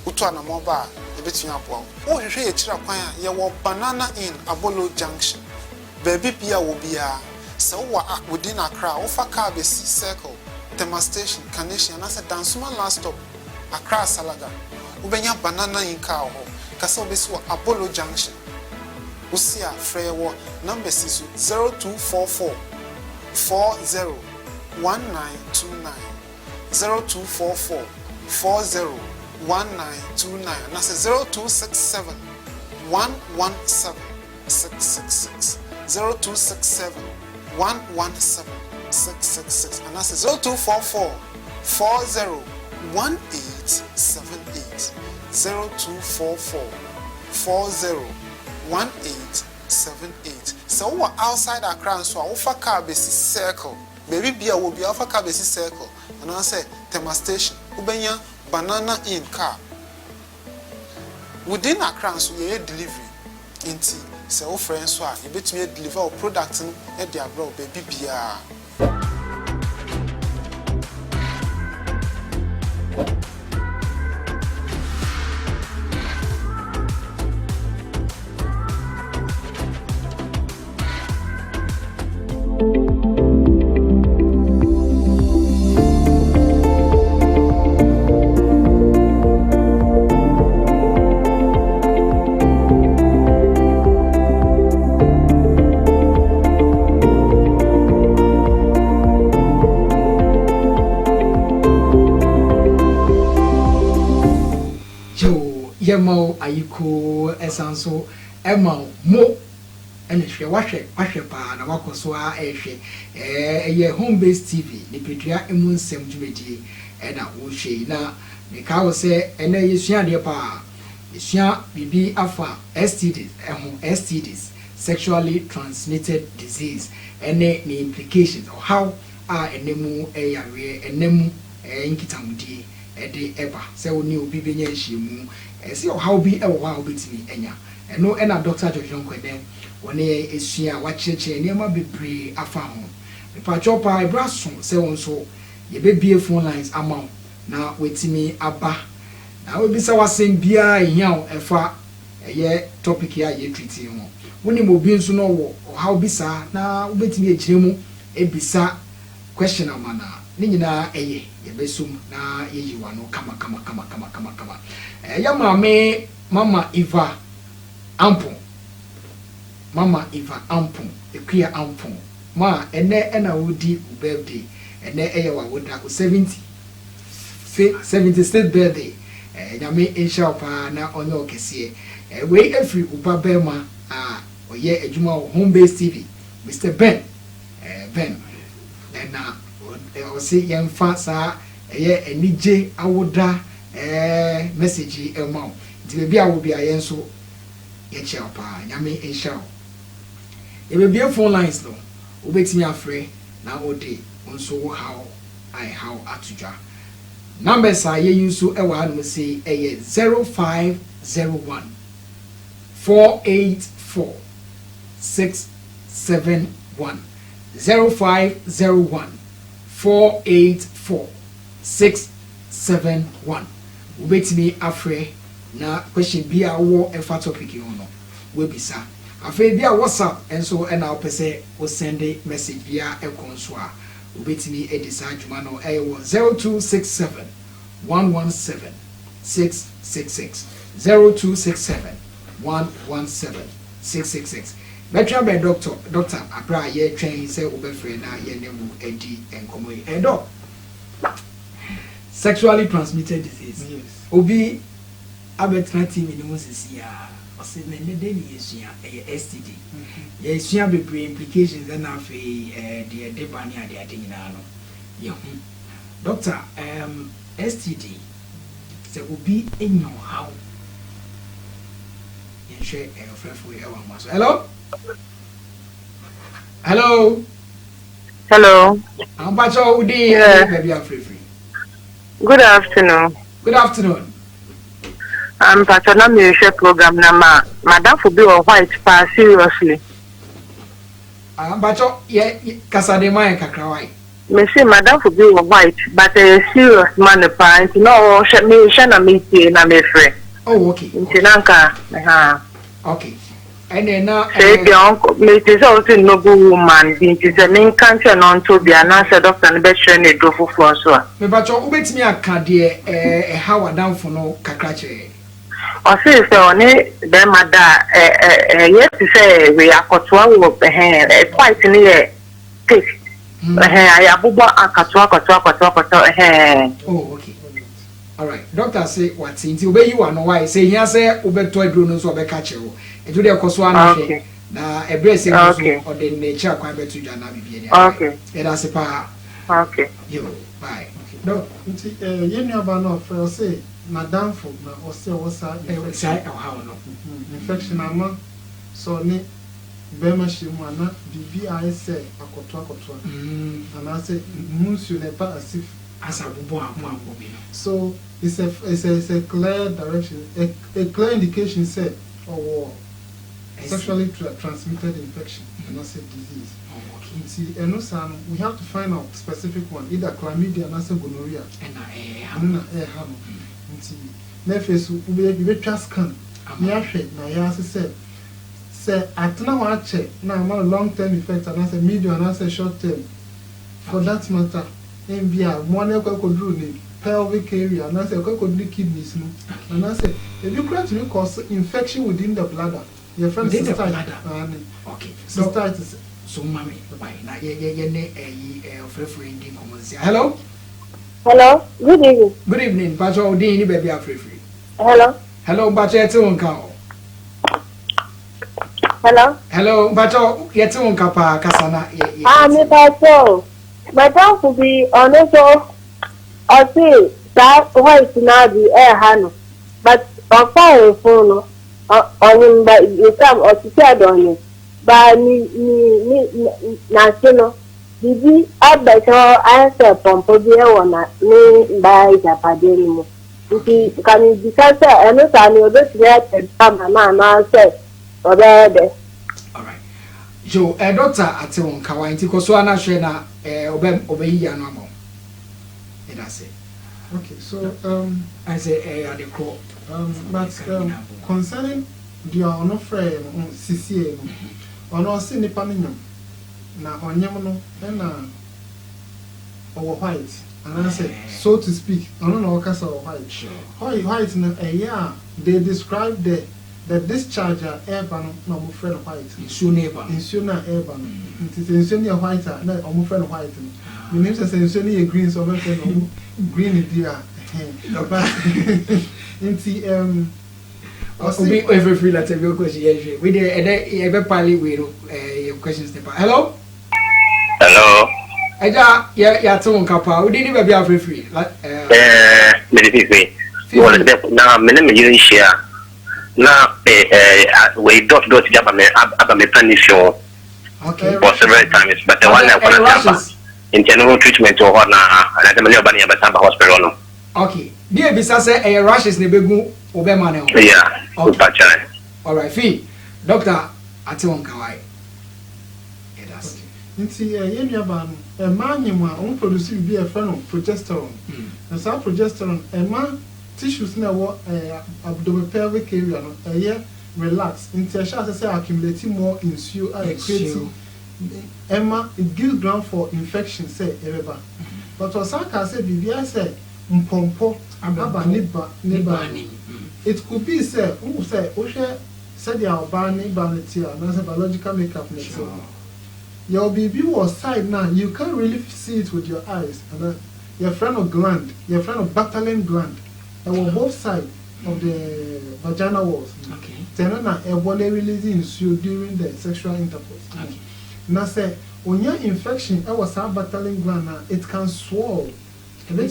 Speaker 1: wotu anamɔ ba a ebetumi aboa wo hwehwɛ yɛkyira kwan a yɛwɔ banana in Abolo junction baabi bia wɔ bia sɛ wowɔ within Accra wofa car bɛsi circle Tema station Carnation anaasɛ Dansuma last stop Accra Salaga wobɛnya banana in car hɔ kasa wobɛsi wɔ Abolo junction wosi a frɛ wɔ number 0244 40 1929 0244 40 1929 and that's 0267 117 666 0267 117 666 and that's 0244 40 1878 0244 40 1878 so we outside Accra so we for car base circle baby bia will be alpha car base circle and I say Tema station ubenya banana in car within Accra so ye delivery into say o friends so you betumi deliver our product no e dey abroad baby bia
Speaker 2: Yemo ayiko esanso ema mo ene hwe wahwe pa na wakoso a ehwe ye home based tv ni pedua emu nsem dwumedi na wo hwe na me ka wo se ene yesua de pa yesua bibi afa STDs STDs sexually transmitted disease ene ni implications or how enemu yare enemu nkitamudi ede eba se oni obi benya hyiemu ese how be e wo betimi enya eno na Dr. George Nkwede woni esua wa cheche niam bebre afa ho pa chopa ibraso se wonso ye bebie phone lines ama na wetimi aba na we bisa wasem bia ehia efa eye topic ya ye treat ho woni mo bi nso no wo how bisa na wobetimi ejiremu ebisa question amana ni nyina eye yebesum na yeyiwa no kama ya mama Eva Ampon ekuya Ampon ma ene na wodi birthday ene eye wa woda 76th birthday nyame insha pa na onye okese we every uba bema oye adwuma home based TV Mr. Ben na o se yemfa sa eye enije awoda message ema di bebi awo bia yen so ye che pa nyame insha e bebi phone lines no obetimi afre na ode nso how atujwa numbers are ye use so e wa no say eye 0501 484 671 0501 484 671 ubetimi afre na question bia wo efa topic you no we bisa afa bia WhatsApp enso na opese o send message via ekonso a ubetimi edisa adwuma no e wo 0267 117 666 0267 117 666 Metro by Doctor Abra ye train say obefre na ye nemu edi enkomo e do sexually transmitted disease.
Speaker 3: Yes.
Speaker 2: Obi abetrati minimum sisia o se ne de ni yesua STD. Yesua be implications na afi de bani ade nyina no. Ye hu. Doctor STD se obi enyo how ye share frefo e wa maso. Hello.
Speaker 4: Hello.
Speaker 2: Ampacho udi baby afrefri.
Speaker 4: Good afternoon.
Speaker 2: Good afternoon.
Speaker 4: I'm Patana Mirisha program na Madam for be white pa seriously.
Speaker 2: Bacho ye kasade mai kakrawai.
Speaker 4: Me say Madam for be white but a serious man pa no me shana me na me frɛ.
Speaker 2: Oh okay.
Speaker 4: Ntinanka
Speaker 2: Okay. And now
Speaker 4: say the uncle me is also noble woman bin ti say me cancer no to be an answer doctor no be hwɛ ne do fufu so a.
Speaker 2: Me bacho ubetimi aka de how adamfo no kakra kire.
Speaker 4: O say oni be mada yes say we akotoa wo quite near taste. I abuba akatoa.
Speaker 2: Oh okay. All right. Doctor say what nti obe you no why say here say obeto aduro no so obeka kire. Etu de koso ana hwe na ebre say so o de nature akwan betu dwa na bibie dia.
Speaker 4: Okay.
Speaker 2: Era se pa.
Speaker 4: Okay.
Speaker 2: Yo, bye.
Speaker 3: No, nti yenu aba no for say madam for na o say wo sa infection ama so ni bema shimu ana BBI say akoto ana say munsu ne pa asif
Speaker 2: asabubo ambo bi no.
Speaker 3: So it's a clear direction, a clear indication say sexually transmitted infection and not say disease. See, we have to find out specific one, either chlamydia or gonorrhea. Nefes we trust scan. Say at now I check now long term effect and I say medium and I say short term. For that matter, MBI one could pelvic area and I say could do kidneys and I say if you create cause infection within the bladder. Your friend
Speaker 2: within the bladder. Okay. So mommy, bye. Na ye ne free ndin komonsia. Hello?
Speaker 5: Hello. Good evening.
Speaker 2: Good evening. Bacho odin ni baby free.
Speaker 5: Hello.
Speaker 2: Hello, Bacho yete wonka o.
Speaker 5: Hello.
Speaker 2: Hello, Bacho yete wonka pa kasana ye.
Speaker 5: Me Bacho. Madam could be honest or say that white na the air hano. But on fire phone on him by you come or to say on ba ni national bibi abeto answer pompo bi e wona ni ba ijapadere mo nti kan because eno ta ni obetire ate mama na say obede.
Speaker 2: All right. Jo doctor ate won kawa nti ko so ana hwe na obeyi ya no amo. And that's it.
Speaker 3: Okay, so
Speaker 2: I say at the crop
Speaker 3: but concerning the ono frame CCA ono si nipa nyam na onyam no na owo white and I say so to speak ono na okasa white
Speaker 2: sure
Speaker 3: white no they describe the discharger airban no mo friend white
Speaker 2: insu na
Speaker 3: airban it is insu na white na omo friend white no the name says insu na green so we friend green dia inti
Speaker 2: Obi every free letter your question yes we dey e pali we your questions dey. Hello eja ya tun kapa we dey be free
Speaker 6: me dey na me na me share na we dot jaba me aba me panisho
Speaker 2: okay
Speaker 6: for several times but the one na in general treatment or na the money about the hospital no.
Speaker 2: Okay dey bisa say rashes ne begu obema ne.
Speaker 6: Yeah. Okay.
Speaker 2: All right, Fee. Doctor, ati won kawai.
Speaker 3: Yes. Nti ye nuaba no man nyima on produce bi e fa no progesterone. Na sa progesterone man tissues na wo abdominopelvic area no relax. Nti e sha say accumulate more insu create it gives ground for infection say everba. But osaka say bibia say mpompo aba neba. It could be said, who say, said the Albani Banatia, and as a biological makeup. Your baby was side now, you can't really see it with your eyes. And your friend of gland, your friend of battling gland, they were both sides of the vaginal walls.
Speaker 2: Okay.
Speaker 3: Then a body releasing you during the sexual intercourse.
Speaker 2: Okay.
Speaker 3: Now say, when your infection, I was a battling gland, it can swell. To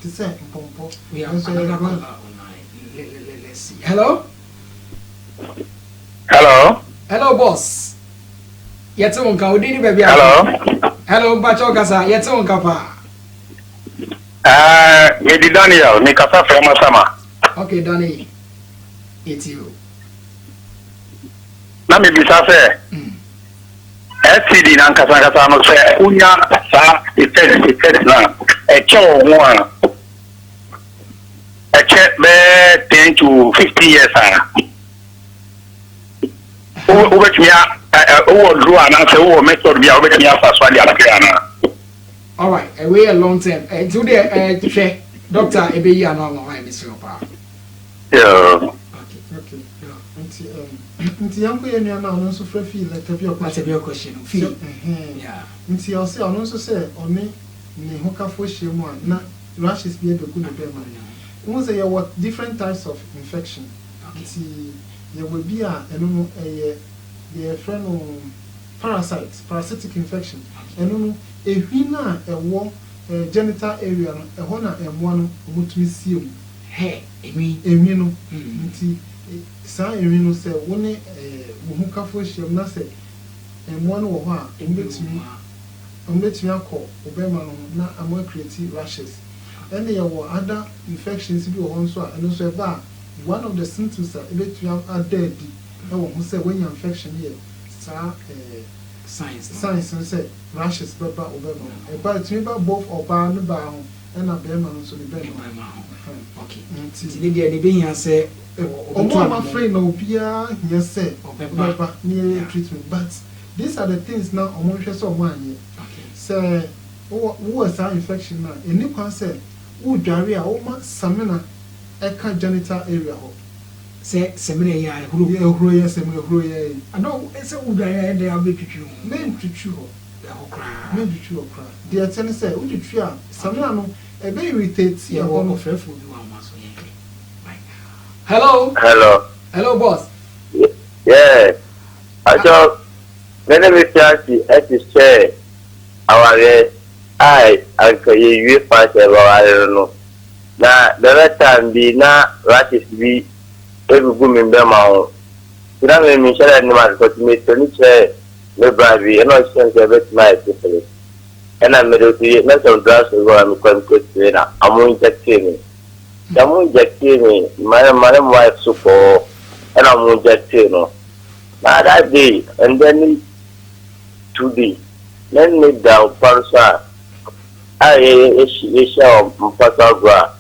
Speaker 3: say, Pompo.
Speaker 2: We are another caller. Let's see. Hello, boss. Yete won ka odini baby.
Speaker 6: Hello,
Speaker 2: Bacho kasa. Yete won ka pa.
Speaker 6: Medi Daniel, me kasa from Masama.
Speaker 2: Okay, Danny. It's you.
Speaker 6: Na me bisa se. STD na kasa no se unya sa effect na. E cho one. E check be 10 to 50 years
Speaker 2: all right, away a long term. Today, Doctor Ebeyi Anoma, Mr. Opa.
Speaker 6: Yeah.
Speaker 3: Okay. Nti yanko ye nua na ono so fra fi letter bi okwa.
Speaker 2: That's a real question. Fee.
Speaker 3: Yeah. Nti o se ono so se oni ne hokafo hye mu a na rashes bi ebe ku no be ma. Who say what different types of infection. Nti ye will be a eno no the friend parasites, parasitic infection. Eno no ehwi na ewo genital area no eho na emo no omutumi siem.
Speaker 2: He,
Speaker 3: enwi no. Nti sa enwi no se woni wo hu kafo hiem na se emo no wo ho a ombetumi akọ obema no na amo create rashes. And there were other infections bi wo ho so a eno so eba one of the symptoms that ebetumi add who say when your infection here signs and say rashes beba obema but me ba both oba no ba ho and abema no so the bema
Speaker 2: okay ti dey dey be here say
Speaker 3: I'm afraid no bia here say obeba near treatment but these are the things now omo hwe so omo anye say who was that infection now any kwan say who dware a o ma samina eka genital area ho
Speaker 2: say semina ya ehuro ya semina ehuro ya I know say udaya dey abetwitwu men twitwu ho men twitwu okra dey tell say udwitwu a semina no e be irritate ya ho no frefo bi wa maso ye hello boss
Speaker 7: yeah I just when we chasi at the share our I you we pass about no na the time be na rashes be every woman be ma ina me share ni ma ko me to ni che me bravi and no sense about my people and I made it na some drugs go am ko na amu inject me my wife support and amu inject no na that day and then 2 days then me down parsa I show mpasagwa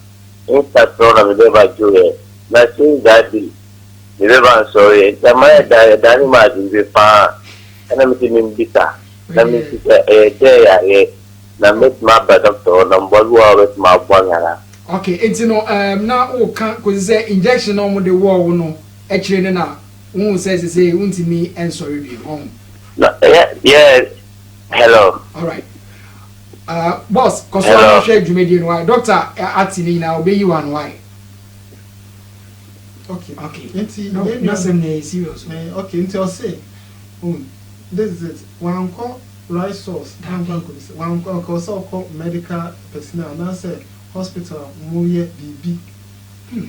Speaker 7: instagram me deba joye na since that day the never sorry tamaya dani ma be pa na me tin bita na me say na met ma ba doctor na mbolu with ma bwanyara
Speaker 2: okay enti no na o kan ko say injection no mo de wo no e kire ne na won say untimi en sorry bi on
Speaker 7: yeah hello
Speaker 2: all right boss cause I share Jumedi no doctor atini na obeyi wan why okay
Speaker 3: enti
Speaker 2: no sem na serious
Speaker 3: okay enti I say this is it one call right source one call so call medical personnel now say hospital muye bb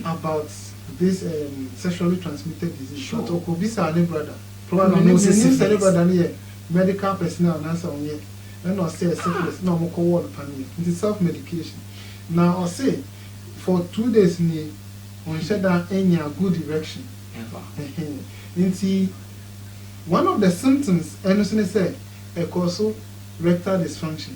Speaker 3: about this sexually transmitted disease but okobisa ne brother probably no say brother ne medical personnel now say on and I say syphilis no more call panel it is self medication now I say for 2 days ni on said that any good direction ever one of the symptoms and say a causal rectal dysfunction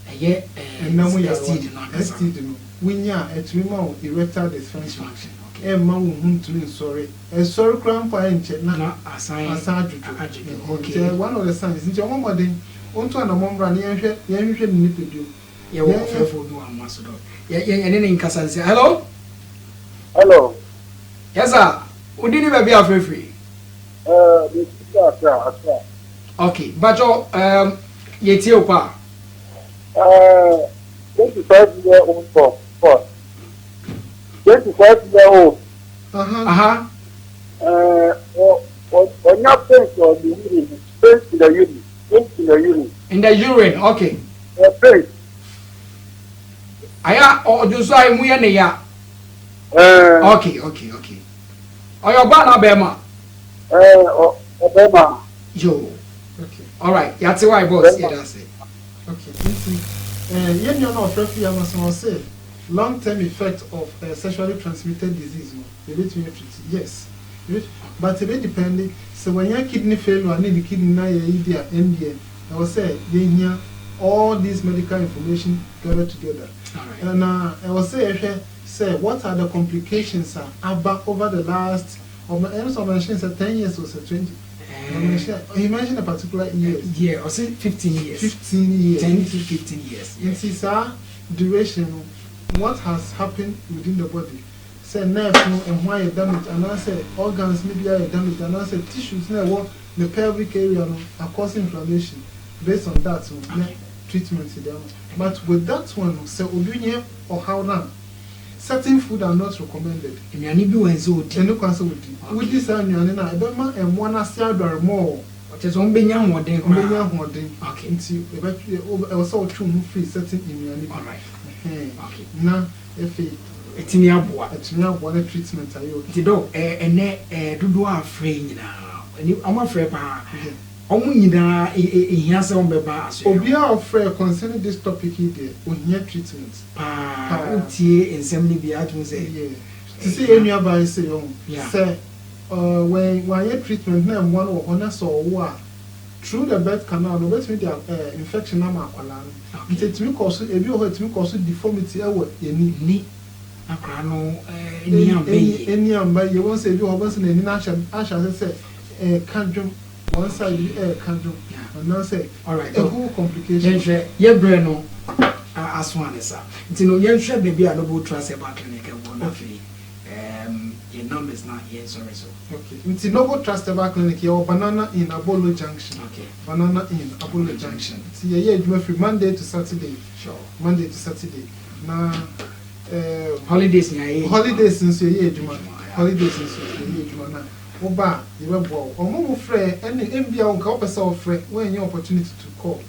Speaker 3: and now we are STD no when ya a tumor erectile dysfunction e ma wo huntumi sorry sorry cramp and check na aside okay one of the signs nti omo modern onto na mombra na yenhwe ni pedio
Speaker 2: ye wo fefo do amaso do ye ne nkasa say hello yes sir udini be bia free okay bajo ye tie opa
Speaker 7: 25-year-old. On your face or the urine, face in the urine.
Speaker 2: In the urine, okay.
Speaker 7: Face.
Speaker 2: Aya or do so I muya ne ya. Okay. Oyo ba na bema.
Speaker 7: Obema.
Speaker 2: Yo. Okay. All right. Yati why boss? Yeah, that's it.
Speaker 3: Okay. Yen you know prefer you must say long-term effect of sexually transmitted disease. No, you need to treat. Yes, but it depends. So when your kidney failure and the kidney na your idea, I will say they hear all this medical information gathered together.
Speaker 2: Right.
Speaker 3: And I will say what are the complications about over the last of my mentioned 10 years or 20. He mentioned a particular year.
Speaker 2: Yeah, or say 15 years.
Speaker 3: 15 years.
Speaker 2: 10 to 15 years.
Speaker 3: It is our duration. What has happened within the body? Say nerve and why you damage, and I say organs maybe are damaged, and I say tissues now what the pelvic area are causing inflammation. Based on that, treatment to them. But with that one, say Odunya or how now, certain food are not recommended.
Speaker 2: And you need to be
Speaker 3: And no cancel with this annual and one as yard more.
Speaker 2: just on being young one day.
Speaker 3: Okay, until also true free certain immunity.
Speaker 2: All right.
Speaker 3: Okay. Now, if
Speaker 2: it's in your boy,
Speaker 3: it's not one treatment.
Speaker 2: The dog, and do afraid now. And you, I'm afraid, only now, he has on the bars.
Speaker 3: Obia afraid concerning this topic here, on your treatment.
Speaker 2: And somebody be out to say,
Speaker 3: to see any by say, say, when your treatment name one or honor so what through the birth canal, no better the infection. It's me cause a view of me cause deformity. I would any by you won't say you have once in any national. I shall say, can't jump one side, can't jump, and now say, all right, a whole complication.
Speaker 2: Yeah, Breno, as one is up. It's no young shall be a noble trust about clinic and one of your numbers not here, sorry. So,
Speaker 3: okay, it's a noble trust about clinic or banana in Abolo Junction.
Speaker 2: Okay,
Speaker 3: banana in Abolo Junction. See, yeah, you free Monday to Saturday.
Speaker 2: Sure,
Speaker 3: Monday to Saturday. Now,
Speaker 2: holidays,
Speaker 3: holidays since your year, holidays since your year, Oba, you were born. Or more friend, and the MBA on Copper of friend when your opportunity to call.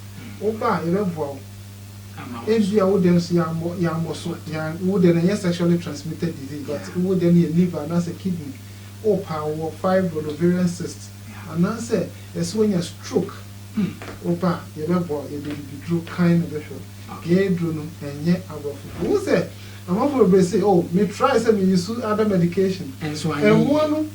Speaker 3: Oba, you were born. MBA wouldn't see yam so young, wouldn't sexually transmitted disease, but wouldn't a liver and as a kidney, or power, fibroid, ovarian cyst. And I say, as when you stroke, Oba, you were born, you drew kind of a yea, Bruno, and yet above. Who said? I'm not to say, oh, me try some use other medication. And so one,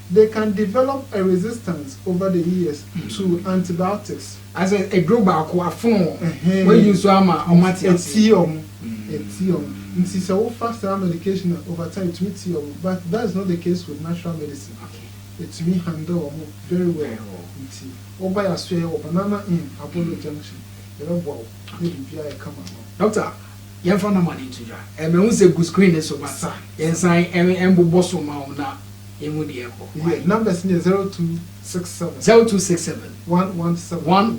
Speaker 3: they can develop a resistance over the years to antibiotics.
Speaker 2: As a drug back phone, when you saw my
Speaker 3: Etium. It is a faster medication over time to meet you, but that is not the case with natural medicine. It's me handle very well. Or by a sphere or banana in Apollo Junction. Maybe come along.
Speaker 2: Doctor. Yen fa na money to ja e me hu se good screen so basa yen san embo boso ma na emu de eko
Speaker 3: numbers near 0267
Speaker 2: 117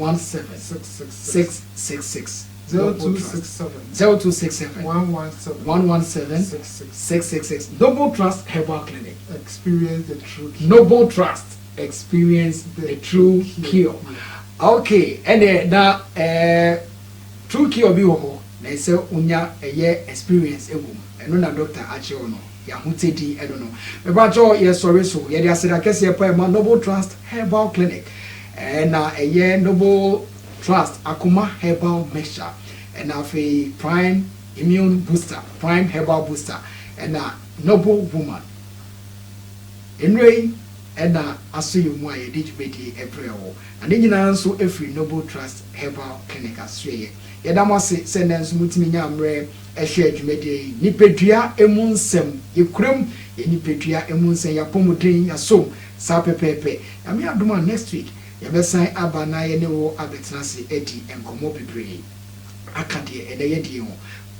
Speaker 2: 666 0267 117 666 Noble Trust Herbal Clinic.
Speaker 3: Experience the true cure.
Speaker 2: Noble Trust, experience the true cure. Okay, and now true cure bi wo na say unya experience egum eno na doctor ache ono ya hutedi edo no me ba jo ye sorry so ye dey aseda kese pa ma Noble Trust Herbal Clinic na Noble Trust Akuma Herbal Mixture and a Prime Immune Booster, Prime Herbal Booster and a Noble Woman in rain and aso you mo ye did be April and then you so every Noble Trust Herbal Clinic aswe yedamase sendens mutimi nyamre ehwe adwumede nipedua emunsem yekurem nipedua emunsem yapomuden yasom sa pepepe yame adoma next week yabesan abana ye ne wo abetenase edi enkomo bebre akade edeye die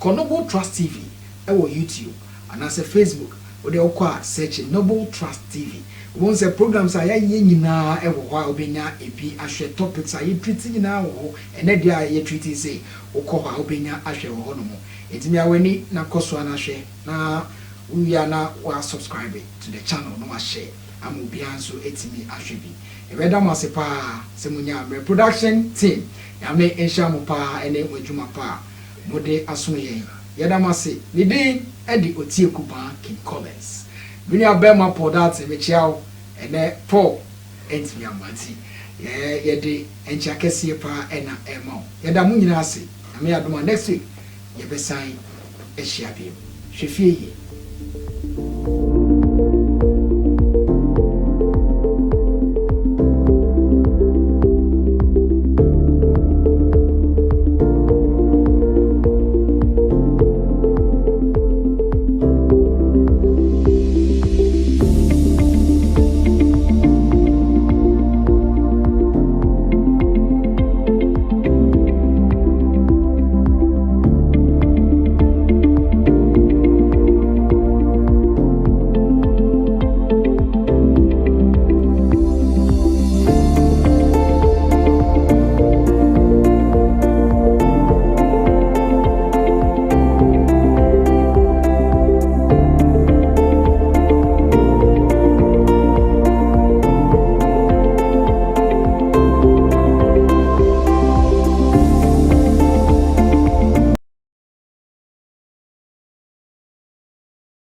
Speaker 2: ho Noble Trust TV ewo YouTube anase Facebook ode okwa search Noble Trust TV won say programs aya ye nyina ewo ho obenya ebi ahwe topics aye treat nyina wo ene dia ye treat say ukọwa obenya ahwe ho no mo etimi awani na koso na hwe na we are na wa subscribe to the channel no ma share am obi anso etimi ahwe bi ebeda mo se pa se munya production team ya me ensha mo pa ene adwuma pa mode aso ye yeda mo se ni din edi otie kupa King Collins Bini abema po that me chiao ene po entimi amati ye de encha kese pa ena ema yeda mu nyina ase na me adoma next week ye be sign e hia bi hwe fie yi